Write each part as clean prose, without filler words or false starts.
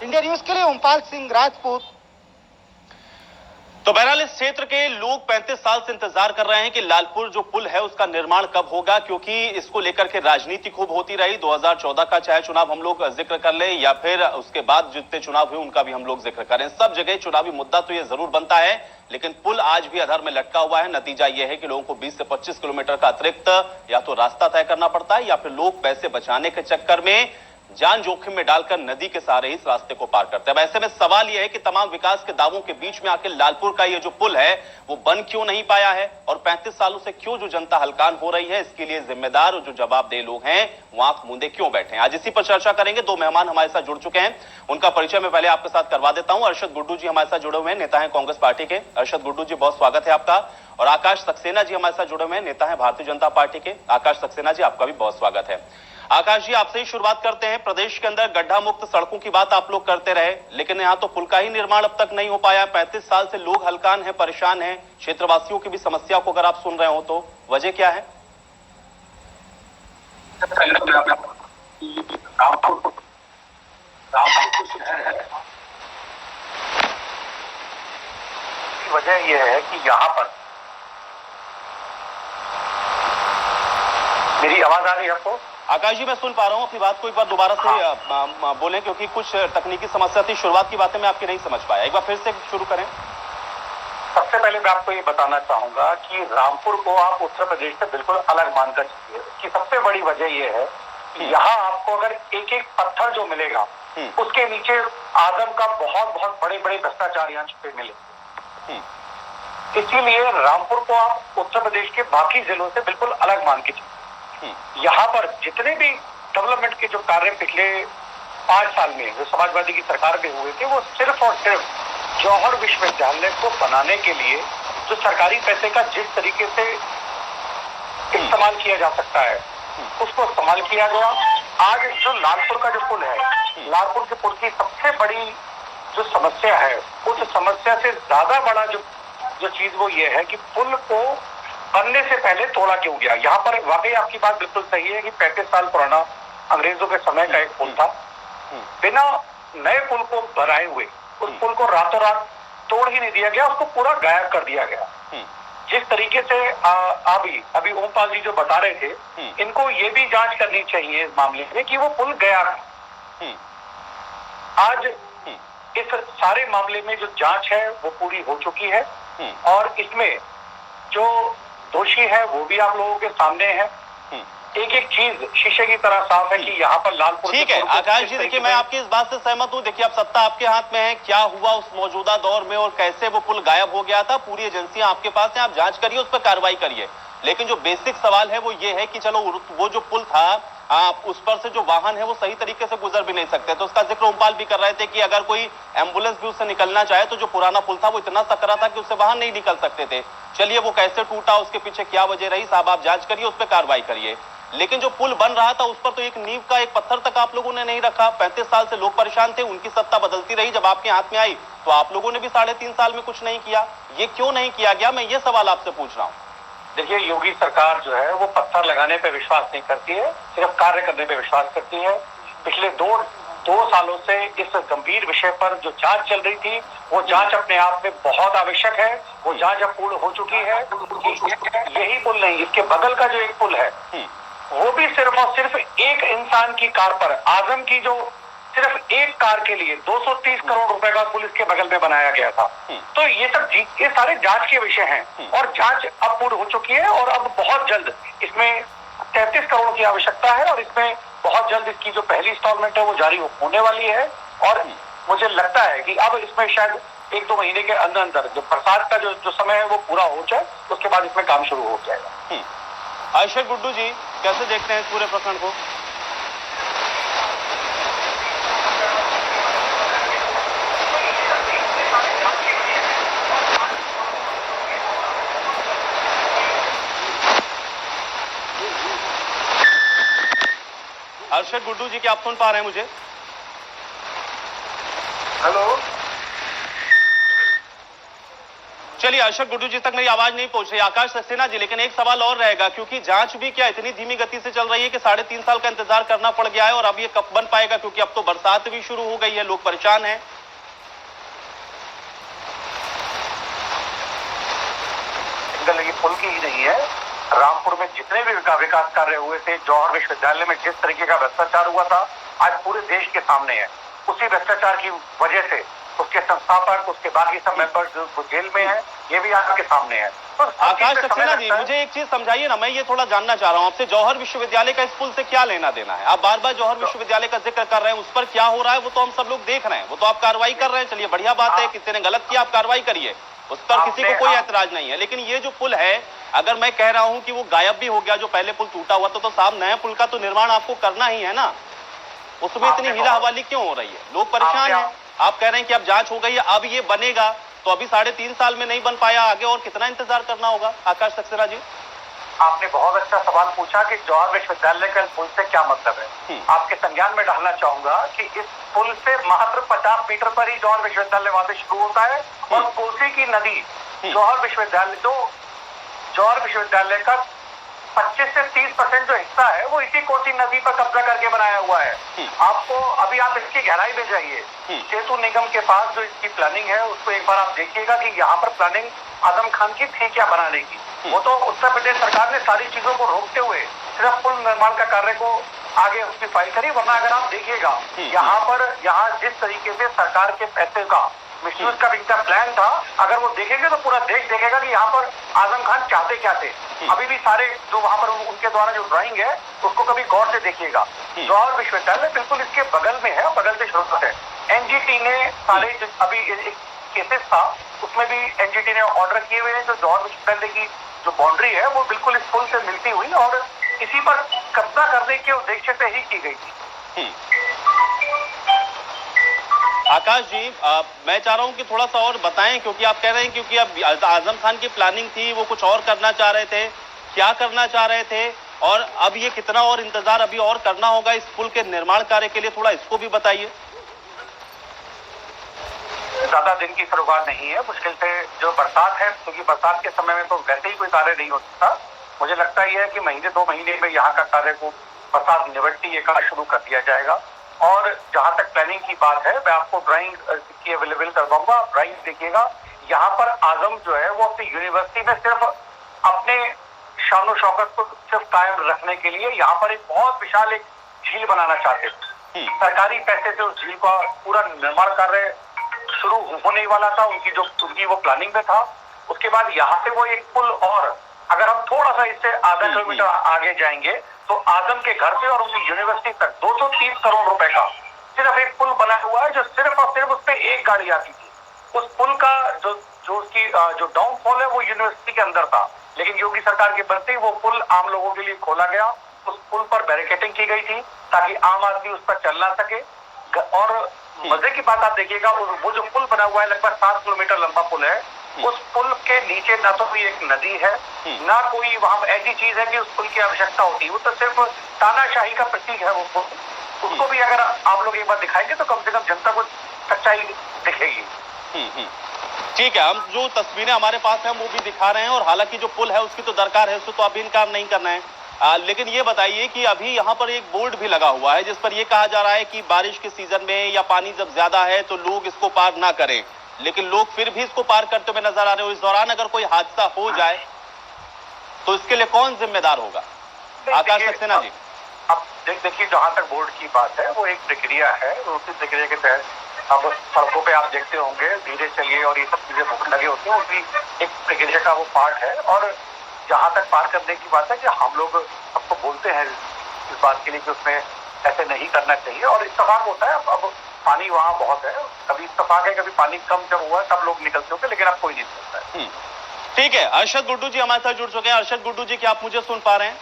India news के लिए ओमपाल सिंह राजपूत। तो बहरहाल इस क्षेत्र के लोग 35 साल से इंतजार कर रहे हैं कि लालपुर जो पुल है उसका निर्माण कब होगा, क्योंकि इसको लेकर के राजनीति खूब होती रही। 2014 का चाहे चुनाव हम लोग जिक्र कर ले या फिर उसके बाद जितने चुनाव हुए उनका भी हम लोग जिक्र करें, सब जगह चुनावी मुद्दा तो ये जरूर बनता है, लेकिन पुल आज भी अधर में लटका हुआ है। नतीजा यह है कि लोगों को 20 से 25 किलोमीटर का अतिरिक्त या तो रास्ता तय करना पड़ता है या फिर लोग पैसे बचाने के चक्कर में जान जोखिम में डालकर नदी के सहारे इस रास्ते को पार करते हैं। ऐसे में सवाल यह है कि तमाम विकास के दावों के बीच में आखिर लालपुर का ये जो पुल है वो बन क्यों नहीं पाया है और 35 सालों से क्यों जो जनता हलकान हो रही है, इसके लिए जिम्मेदार और जो जवाबदेह लोग हैं वो आंख मूंदे क्यों बैठे हैं। आज इसी पर चर्चा करेंगे। दो मेहमान हमारे साथ जुड़ चुके हैं, उनका परिचय मैं पहले आपके साथ करवा देता हूं। अरशद गुड्डू जी हमारे साथ जुड़े हुए हैं, नेता है कांग्रेस पार्टी के। अरशद गुड्डू जी बहुत स्वागत है आपका। और आकाश सक्सेना जी हमारे साथ जुड़े हुए हैं, नेता है भारतीय जनता पार्टी के। आकाश सक्सेना जी आपका भी बहुत स्वागत है। आकाश जी आपसे ही शुरुआत करते हैं। प्रदेश के अंदर गड्ढा मुक्त सड़कों की बात आप लोग करते रहे, लेकिन यहां तो पुल का ही निर्माण अब तक नहीं हो पाया। 35 साल से लोग हलकान हैं, परेशान हैं। क्षेत्रवासियों की भी समस्या को अगर आप सुन रहे हो तो वजह क्या है? वजह यह है कि यहाँ पर मेरी आवाज आ रही है आपको? आकाश जी मैं सुन पा रहा हूँ, अपनी बात को एक बार दोबारा से बोलें, क्योंकि कुछ तकनीकी समस्या थी। शुरुआत की बातें मैं आपकी नहीं समझ पाया, एक बार फिर से शुरू करें। सबसे पहले मैं आपको ये बताना चाहूंगा कि रामपुर को आप उत्तर प्रदेश से बिल्कुल अलग मानकर चलिए। इसकी सबसे बड़ी वजह यह है कि यहाँ आपको अगर एक एक पत्थर जो मिलेगा उसके नीचे आदम का बहुत बहुत बड़े बड़े भ्रष्टाचार यहाँ छुपे मिले। इसीलिए रामपुर को आप उत्तर प्रदेश के बाकी जिलों से बिल्कुल अलग मान के चलिए। यहाँ पर जितने भी डेवलपमेंट के जो कार्य पिछले 5 साल में जो समाजवादी की सरकार में हुए थे, वो सिर्फ और सिर्फ जौहर विश्वविद्यालय को बनाने के लिए जो सरकारी पैसे का जिस तरीके से इस्तेमाल किया जा सकता है उसको इस्तेमाल किया गया। आज जो लालपुर का जो पुल है, लालपुर के पुल की सबसे बड़ी जो समस्या है, उस समस्या से ज्यादा बड़ा जो चीज वो ये है कि पुल को बनने से पहले तोड़ा क्यों गया। यहाँ पर वाकई आपकी बात बिल्कुल सही है कि 35 साल पुराना अंग्रेजों के समय का एक पुल था। बिना नए पुल को बनाए हुए उस पुल को रातों रात तोड़ ही नहीं दिया गया, उसको पूरा गायब कर दिया गया। जिस तरीके से अभी ओमपाल जी जो बता रहे थे, इनको ये भी जांच करनी चाहिए इस मामले में कि वो पुल गया। आज इस सारे मामले में जो जांच है वो पूरी हो चुकी है और इसमें जो दोषी है वो भी आप लोगों के सामने है। एक एक चीज शीशे की तरह साफ है कि यहाँ पर लालपुर। ठीक है आकाश जी, देखिए मैं आपकी इस बात से सहमत हूँ। देखिए अब सत्ता आपके हाथ में है, क्या हुआ उस मौजूदा दौर में और कैसे वो पुल गायब हो गया था, पूरी एजेंसियां आपके पास है, आप जांच करिए, उस पर कार्रवाई करिए। लेकिन जो बेसिक सवाल है वो ये है कि चलो वो जो पुल था आप उस पर से जो वाहन है वो सही तरीके से गुजर भी नहीं सकते। तो उसका जिक्र ओमपाल भी कर रहे थे कि अगर कोई एम्बुलेंस भी उससे निकलना चाहे तो जो पुराना पुल था वो इतना सकरा था कि उससे वाहन नहीं निकल सकते थे। चलिए वो कैसे टूटा, उसके पीछे क्या वजह रही, साहब आप जांच करिए, उस पर कार्रवाई करिए। लेकिन जो पुल बन रहा था उस पर तो एक नींव का एक पत्थर तक आप लोगों ने नहीं रखा। 35 साल से लोग परेशान थे, उनकी सत्ता बदलती रही, जब आपके हाथ में आई तो आप लोगों ने भी 3.5 साल में कुछ नहीं किया। ये क्यों नहीं किया गया, मैं ये सवाल आपसे पूछ रहा हूँ। देखिए योगी सरकार जो है वो पत्थर लगाने पे विश्वास नहीं करती है, सिर्फ कार्य करने पे विश्वास करती है। पिछले दो सालों से इस गंभीर विषय पर जो जांच चल रही थी वो जांच अपने आप में बहुत आवश्यक है। वो जांच अब पूर्ण हो चुकी है। यही पुल नहीं, इसके बगल का जो एक पुल है वो भी सिर्फ और सिर्फ एक इंसान की कार पर, आजम की जो सिर्फ एक कार के लिए 230 करोड़ रुपए का पुल इसके बगल में बनाया गया था। तो ये सारे जांच के विषय हैं और जांच अब पूर्ण हो चुकी है और अब बहुत जल्द इसमें 33 करोड़ की आवश्यकता है और इसमें बहुत जल्द इसकी जो पहली इंस्टॉलमेंट है वो जारी होने वाली है। और मुझे लगता है कि अब इसमें शायद 1-2 महीने के अंदर अंदर जो बरसात का जो समय है वो पूरा हो जाए, उसके बाद इसमें काम शुरू हो जाएगा। अरशद गुड्डू जी कैसे देखते हैं इस पूरे प्रकरण को? अरशद गुड्डू जी क्या आप सुन पा रहे हैं मुझे? हेलो। चलिए, अरशद गुड्डू जी तक मेरी आवाज नहीं पहुंच रही, आकाश सक्सेना जी, लेकिन एक सवाल और रहेगा, क्योंकि जांच भी क्या इतनी धीमी गति से चल रही है कि 3.5 साल का इंतजार करना पड़ गया है, और अब ये कब बन पाएगा, क्योंकि अब तो बरसात भी शुरू हो गई है, लोग परेशान हैं। ये पुल की ही नहीं है, रामपुर में जितने भी विकास कार्य हुए थे, जौहर विश्वविद्यालय में जिस तरीके का भ्रष्टाचार हुआ था, आज पूरे देश के सामने है। उसी भ्रष्टाचार की वजह से उसके संस्थापक, उसके बाकी सब मेंबर्स जो जेल में हैं, ये भी आपके सामने है। तो आकाश सक्सेना जी, मुझे एक चीज समझाइए ना, मैं ये थोड़ा जानना चाह रहा हूँ आपसे, जौहर विश्वविद्यालय का इस पुल से क्या लेना देना है? आप बार बार जौहर विश्वविद्यालय का जिक्र कर रहे हैं, उस पर क्या हो रहा है वो तो हम सब लोग देख रहे हैं, वो तो आप कार्रवाई कर रहे हैं, चलिए बढ़िया बात है, किसी ने गलत किया आप कार्रवाई करिए, उस पर किसी को कोई ऐतराज नहीं है। लेकिन ये जो पुल है, अगर मैं कह रहा हूं कि वो गायब भी हो गया, जो पहले पुल टूटा हुआ था, तो साहब नया पुल का तो निर्माण आपको करना ही है ना, उसमें इतनी हिला हवाली क्यों हो रही है? लोग परेशान हैं, आप कह रहे हैं कि अब जांच हो गई है, अब ये बनेगा, तो अभी 3.5 साल में नहीं बन पाया, आगे और कितना इंतजार करना होगा? आकाश सक्सेना जी, आपने बहुत अच्छा सवाल पूछा कि जौहर विश्वविद्यालय का पुल से क्या मतलब है। आपके संज्ञान में डालना चाहूंगा कि इस पुल से मात्र 50 मीटर पर ही जौहर विश्वविद्यालय वहां से शुरू होता है, और कोसी की नदी जौहर विश्वविद्यालय का 25 से 30% जो हिस्सा है वो इसी कोसी नदी पर कब्जा करके बनाया हुआ है। आपको अभी आप इसकी गहराई में जाइए, सेतु निगम के पास जो इसकी प्लानिंग है उसको एक बार आप देखिएगा कि यहाँ पर प्लानिंग आजम खान की थी क्या बनाने की। वो तो उत्तर प्रदेश सरकार ने सारी चीजों को रोकते हुए सिर्फ पुल निर्माण का कार्य को आगे उसकी फाइल करी, वरना अगर आप देखिएगा यहाँ जिस तरीके से सरकार के पैसे का मिसयूज का इनका प्लान था, अगर वो देखेंगे तो पूरा देश देखेगा कि यहाँ पर आजम खान चाहते क्या थे। अभी भी सारे जो वहां पर उनके द्वारा जो ड्राइंग है उसको कभी गौर से देखिएगा। जौहर विश्वविद्यालय बिल्कुल इसके बगल में है, बगल से शुरू है। एनजीटी ने सारे अभी एक केसेस था उसमें भी एनजीटी ने ऑर्डर किए हुए हैं, जो जौहर विश्वविद्यालय की जो बाउंड्री है वो बिल्कुल इस पुल से मिलती हुई और इसी पर कब्जा करने के उद्देश्य से ही की गई थी। आकाश जी, मैं चाह रहा हूं कि थोड़ा सा और बताएं, क्योंकि आप कह रहे हैं क्योंकि अब आजम खान की प्लानिंग थी, वो कुछ और करना चाह रहे थे, क्या करना चाह रहे थे, और अब ये कितना और इंतजार अभी और करना होगा इस पुल के निर्माण कार्य के लिए, थोड़ा इसको भी बताइए। ज्यादा दिन की शुरुआत नहीं है, मुश्किल से जो बरसात है, क्योंकि बरसात के समय में तो वैसे ही कोई कार्य नहीं हो सकता, मुझे लगता है कि महीने 2 महीने में यहाँ का कार्य को बरसात निवटती ये कार्य शुरू कर दिया जाएगा। और जहां तक प्लानिंग की बात है, मैं आपको ड्राइंग की अवेलेबल करवाऊंगा, ड्राइंग देखिएगा। यहाँ पर आजम जो है वो अपनी यूनिवर्सिटी में सिर्फ अपने शान शौकत को सिर्फ कायम रखने के लिए यहाँ पर एक बहुत विशाल एक झील बनाना चाहते थे। सरकारी पैसे से उस झील का पूरा निर्माण कार्य शुरू होने वाला था, उनकी वो प्लानिंग में था। उसके बाद यहाँ से वो एक पुल, और अगर हम थोड़ा सा इससे आधा किलोमीटर आगे जाएंगे तो आजम के घर से और उनकी यूनिवर्सिटी तक 230 करोड़ रुपए का सिर्फ एक पुल बना हुआ है, जो सिर्फ और सिर्फ उस पर एक गाड़ी आती थी। उस पुल का जो डाउनफॉल है वो यूनिवर्सिटी के अंदर था, लेकिन योगी सरकार के बनते ही वो पुल आम लोगों के लिए खोला गया। उस पुल पर बैरिकेडिंग की गई थी ताकि आम आदमी उस पर चल ना सके। और मजे की बात आप देखिएगा, वो जो पुल बना हुआ है लगभग 7 किलोमीटर लंबा पुल है, उस पुल के नीचे ना तो कोई एक नदी है, ना कोई वहां ऐसी चीज है कि उस पुल की आवश्यकता होती है। वो तो सिर्फ तानाशाही का प्रतीक है वो पुल। उसको भी अगर आप लोग एक बार दिखाएंगे तो कम से कम जनता को सच्चाई दिखेगी। ठीक है, हम जो तस्वीरें हमारे पास हैं वो भी दिखा रहे हैं, और हालांकि जो पुल है उसकी तो दरकार है, उसको तो अभी इनकार नहीं करना है। लेकिन ये बताइए कि अभी यहाँ पर एक बोर्ड भी लगा हुआ है जिस पर यह कहा जा रहा है कि बारिश के सीजन में या पानी जब ज्यादा है तो लोग इसको पार ना करें, लेकिन लोग फिर भी इसको पार करते हुए नजर आ रहे हो। इस दौरान अगर कोई हादसा हो जाए तो इसके लिए कौन जिम्मेदार होगा? आकाश सक्सेना जी, अब देखिए, जहां तक बोर्ड की बात है वो एक प्रक्रिया है, उसी प्रक्रिया के तहत अब सड़कों पे आप देखते होंगे धीरे चलिए और ये सब चीजें बहुत लगे होते हैं, उसी एक प्रक्रिया का वो पार्ट है। और जहां तक पार करने की बात है कि हम लोग सबको बोलते हैं इस बात के लिए कि उसमें ऐसे नहीं करना चाहिए, और इत्तेफाक होता है। अब पानी वहाँ बहुत है, कभी इत्तेफाक है, कभी पानी कम जब हुआ तब लोग निकलते होंगे, लेकिन अब कोई नहीं निकलता है। ठीक है, अरशद गुड्डू जी हमारे साथ जुड़ चुके हैं। अरशद गुड्डू जी, क्या आप मुझे सुन पा रहे हैं?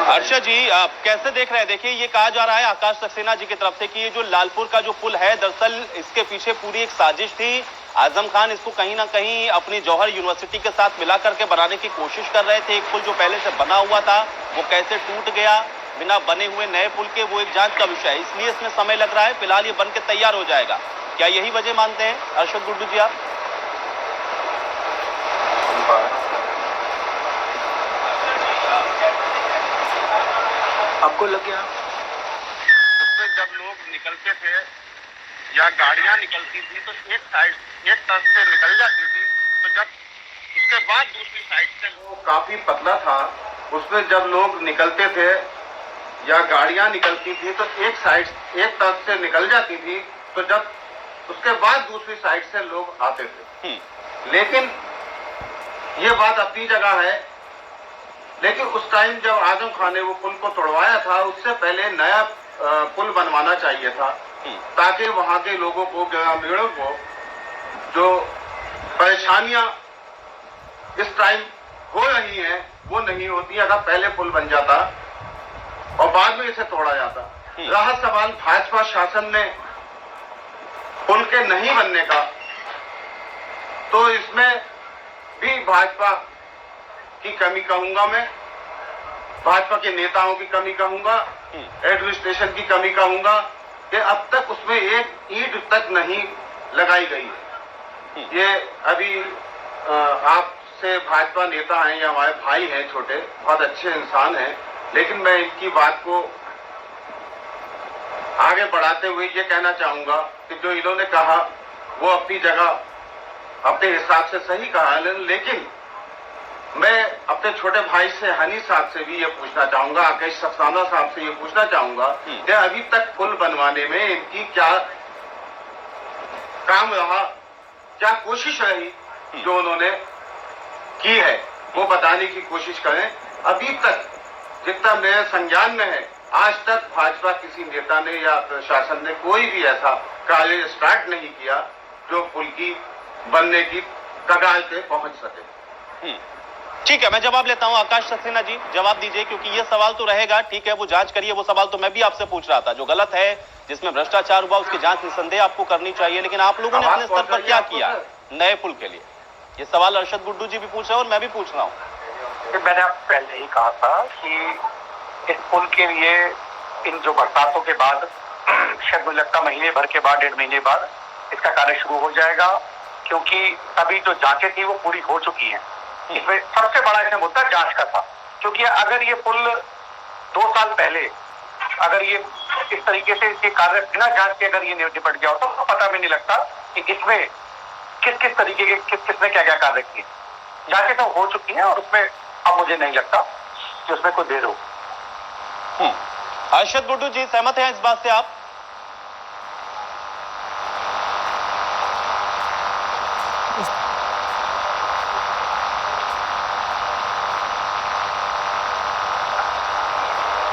अरशद जी, आप कैसे देख रहे हैं? देखिए, ये कहा जा रहा है आकाश सक्सेना जी की तरफ से कि ये जो लालपुर का जो पुल है, दरअसल इसके पीछे पूरी एक साजिश थी। आजम खान इसको कहीं ना कहीं अपनी जौहर यूनिवर्सिटी के साथ मिला करके बनाने की कोशिश कर रहे थे। एक पुल जो पहले से बना हुआ था वो कैसे टूट गया, बिना बने हुए नए पुल के, वो एक जांच का विषय है, इसलिए इसमें समय लग रहा है। फिलहाल ये बन के तैयार हो जाएगा। क्या यही वजह मानते हैं अरशद गुड्डू जी आप? आपको लग गया उसमें जब लोग निकलते थे या गाड़ियां निकलती थी तो एक तरफ से निकल जाती थी, तो जब उसके बाद दूसरी साइड से वो काफी पतला था, उसमें जब लोग निकलते थे या गाड़ियां निकलती थी तो एक तरफ से निकल जाती थी, तो जब उसके बाद दूसरी साइड से लोग आते थे। लेकिन ये बात अपनी जगह है, लेकिन उस टाइम जब आजम खान ने वो पुल को तोड़वाया था, उससे पहले नया पुल बनवाना चाहिए था, ताकि वहां के लोगों को, ग्रामीणों को जो परेशानियां इस टाइम हो रही हैं वो नहीं होती अगर पहले पुल बन जाता और बाद में इसे तोड़ा जाता। रहा सवाल भाजपा शासन ने पुल के नहीं बनने का, तो इसमें भी भाजपा की कमी कहूंगा मैं, भाजपा के नेताओं की कमी कहूंगा, एडमिनिस्ट्रेशन की कमी कहूंगा कि अब तक उसमें एक ईंट तक नहीं लगाई गई है। ये अभी आपसे भाजपा नेता हैं या हमारे भाई हैं छोटे, बहुत अच्छे इंसान हैं, लेकिन मैं इनकी बात को आगे बढ़ाते हुए ये कहना चाहूंगा कि जो इन्होंने कहा वो अपनी जगह अपने हिसाब से सही कहा, लेकिन मैं अपने छोटे भाई से, हनी साहब से भी ये पूछना चाहूंगा, आकेश सफसाना साहब से ये पूछना चाहूंगा कि अभी तक पुल बनवाने में इनकी क्या काम रहा, क्या कोशिश रही जो उन्होंने की है, वो बताने की कोशिश करें। अभी तक जितना मेरे संज्ञान में है, आज तक भाजपा किसी नेता ने या प्रशासन ने कोई भी ऐसा कार्य स्टार्ट नहीं किया जो पुल की बनने की कगार पे पहुंच सके। ठीक है, मैं जवाब लेता हूं। आकाश सक्सेना जी जवाब दीजिए, क्योंकि ये सवाल तो रहेगा। ठीक है, वो जांच करिए, वो सवाल तो मैं भी आपसे पूछ रहा था। जो गलत है, जिसमें भ्रष्टाचार हुआ, उसकी जांच निसंदेह आपको करनी चाहिए, लेकिन आप लोगों ने अपने स्तर पर क्या किया नए पुल के लिए? ये सवाल अरशद गुड्डू जी भी पूछ रहे हैं और मैं भी पूछ रहा हूँ। मैंने पहले ही कहा था कि इस पुल के लिए इन जो बरसातों के बाद, शायद मुझे लगता महीने भर के बाद, 1.5 महीने बाद इसका कार्य शुरू हो जाएगा, क्योंकि अभी जो जांचें थी वो पूरी हो चुकी हैं। इसमें सबसे बड़ा इसमें मुद्दा जांच का था, क्योंकि अगर ये पुल 2 साल पहले अगर ये इस तरीके से इसके कार्य बिना जांच के अगर ये निपट गया होता तो पता भी नहीं लगता कि इसमें किस तरीके के किसने क्या क्या कार्य किए। जांचें तो हो चुकी हैं और उसमें अब मुझे नहीं लगता कि उसमें कोई देर हो। अरशद गुड्डू जी सहमत हैं इस बात से आप?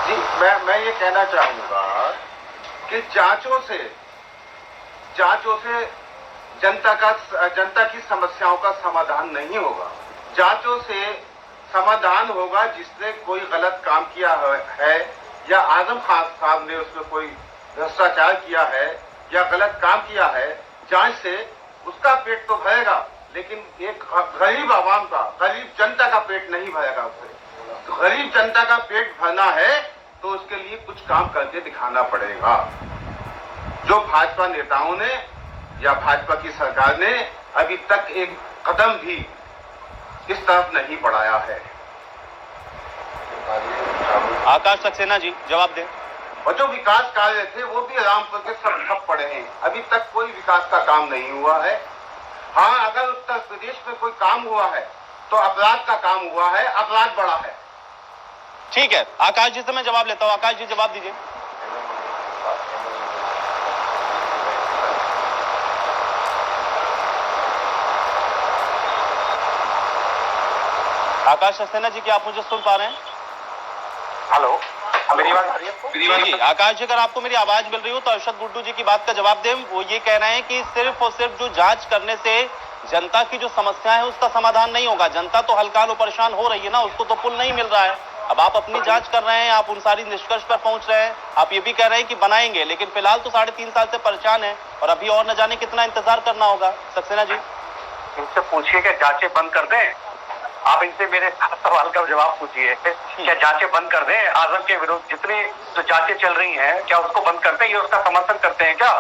जी, मैं ये कहना चाहूंगा कि जांचों से जनता की समस्याओं का समाधान नहीं होगा। जांचों से समाधान होगा जिसने कोई गलत काम किया है या आजम खान साहब ने उसमें कोई भ्रष्टाचार किया है या गलत काम किया है। जांच से उसका पेट तो भरेगा, लेकिन एक गरीब आवाम का, गरीब जनता का पेट नहीं भरेगा। उससे तो गरीब जनता का पेट भरना है तो उसके लिए कुछ काम करके दिखाना पड़ेगा, जो भाजपा नेताओं ने या भाजपा की सरकार ने अभी तक एक कदम भी इस तरफ नहीं बढ़ाया है। आकाश सक्सेना जी जवाब दें। और जो विकास कार्य थे वो भी रामपुर के सब ठप पड़े हैं, अभी तक कोई विकास का काम नहीं हुआ है। हाँ, अगर उत्तर प्रदेश में कोई काम हुआ है तो अपराध का काम हुआ है, अपराध बढ़ा है। ठीक है, आकाश जी से मैं जवाब लेता हूं। आकाश जी जवाब दीजिए। आकाश सक्सेना जी, क्या आप मुझे सुन पा रहे हैं? हेलो, मेरी आवाज आ रही है? जी, आकाश जी, अगर आपको मेरी आवाज मिल रही हो तो अरशद गुड्डू जी की बात का जवाब दें। वो ये कह रहे हैं कि सिर्फ और सिर्फ जो जांच करने से जनता की जो समस्या है उसका समाधान नहीं होगा। जनता तो हलकाल परेशान हो रही है ना, उसको तो पुल नहीं मिल रहा है। अब आप अपनी जांच कर रहे हैं, आप उन सारी निष्कर्ष पर पहुंच रहे हैं, आप ये भी कह रहे हैं कि बनाएंगे, लेकिन फिलहाल तो 3.5 साल से परेशान है और अभी और न जाने कितना इंतजार करना होगा। सक्सेना जी, इनसे पूछिए कि जांचें बंद कर दें आप इनसे मेरे सवाल का जवाब पूछिए, क्या जांचें बंद कर दें आजम के विरुद्ध? जितने जो जांचें चल रही हैं, क्या उसको बंद करते हैं? ये उसका समर्थन करते हैं क्या?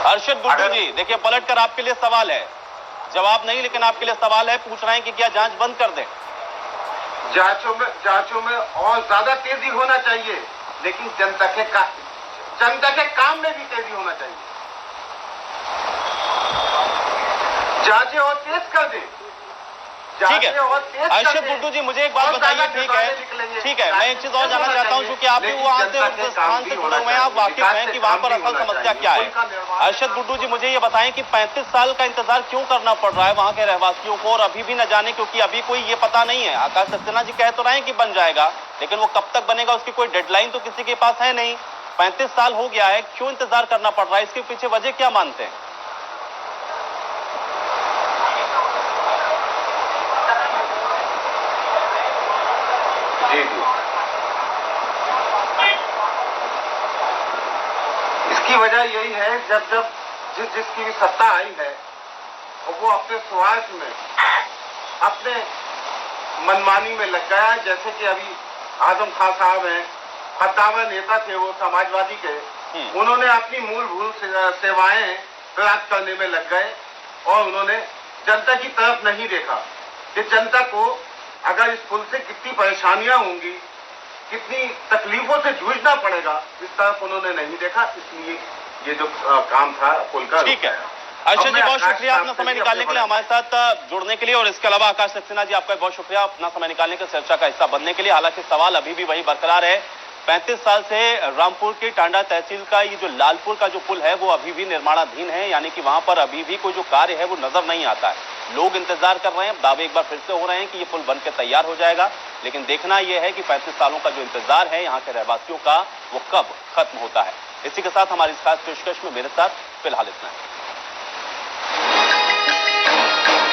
अर्शद गुड्डू जी, देखिए पलट कर आपके लिए सवाल है, जवाब नहीं लेकिन आपके लिए सवाल है, पूछ रहे हैं कि क्या जांच बंद कर दें? जांचों में और ज्यादा तेजी होना चाहिए, लेकिन जनता के काम में भी तेजी होना चाहिए। जांचें और तेज कर दें। ठीक है अर्शद गुड्डू जी, मुझे एक बात बताइए, ठीक है, मैं एक चीज और जानना चाहता हूं, क्योंकि आप भी वहां से उस स्थान से जुड़े हुए हैं, आप वाकिफ हैं कि वहां पर असल समस्या क्या है। अर्शद गुड्डू जी, मुझे ये बताएं कि 35 साल का इंतजार क्यों करना पड़ रहा है वहां के रहवासियों को, और अभी भी न जाने, क्योंकि अभी कोई ये पता नहीं है। आकाश सक्सेना जी कह तो रहे हैं कि बन जाएगा, लेकिन वो कब तक बनेगा उसकी कोई डेडलाइन तो किसी के पास है नहीं। 35 साल हो गया है, क्यों इंतजार करना पड़ रहा है? इसके पीछे वजह क्या मानते हैं? जी जी, इसकी वजह यही है, जब जिसकी भी सत्ता आई है वो अपने स्वार्थ में, अपने मनमानी में लग गया। जैसे कि अभी आजम खान साहब हैं, कद्दावर नेता थे वो समाजवादी के, उन्होंने अपनी मूलभूत सेवाएं प्राप्त करने में लग गए और उन्होंने जनता की तरफ नहीं देखा कि जनता को अगर इस पुल से कितनी परेशानियां होंगी, कितनी तकलीफों से जूझना पड़ेगा, इस तरफ उन्होंने नहीं देखा। इसलिए ये जो काम था पुल का। ठीक है अर्शद जी, बहुत शुक्रिया अपना समय निकालने के लिए, हमारे साथ जुड़ने के लिए, और इसके अलावा आकाश सक्सेना जी आपका बहुत शुक्रिया अपना समय निकालने के, चर्चा का हिस्सा बनने के लिए। हालांकि सवाल अभी भी वही बरकरार है, 35 साल से रामपुर की टांडा तहसील का ये जो लालपुर का जो पुल है वो अभी भी निर्माणाधीन है, यानी कि वहां पर अभी भी कोई जो कार्य है वो नजर नहीं आता है। लोग इंतजार कर रहे हैं, दावे एक बार फिर से हो रहे हैं कि ये पुल बनकर तैयार हो जाएगा, लेकिन देखना यह है कि 35 सालों का जो इंतजार है यहाँ के रहवासियों का वो कब खत्म होता है। इसी के साथ हमारी इस खास पेशकश में मेरे साथ फिलहाल इतना है।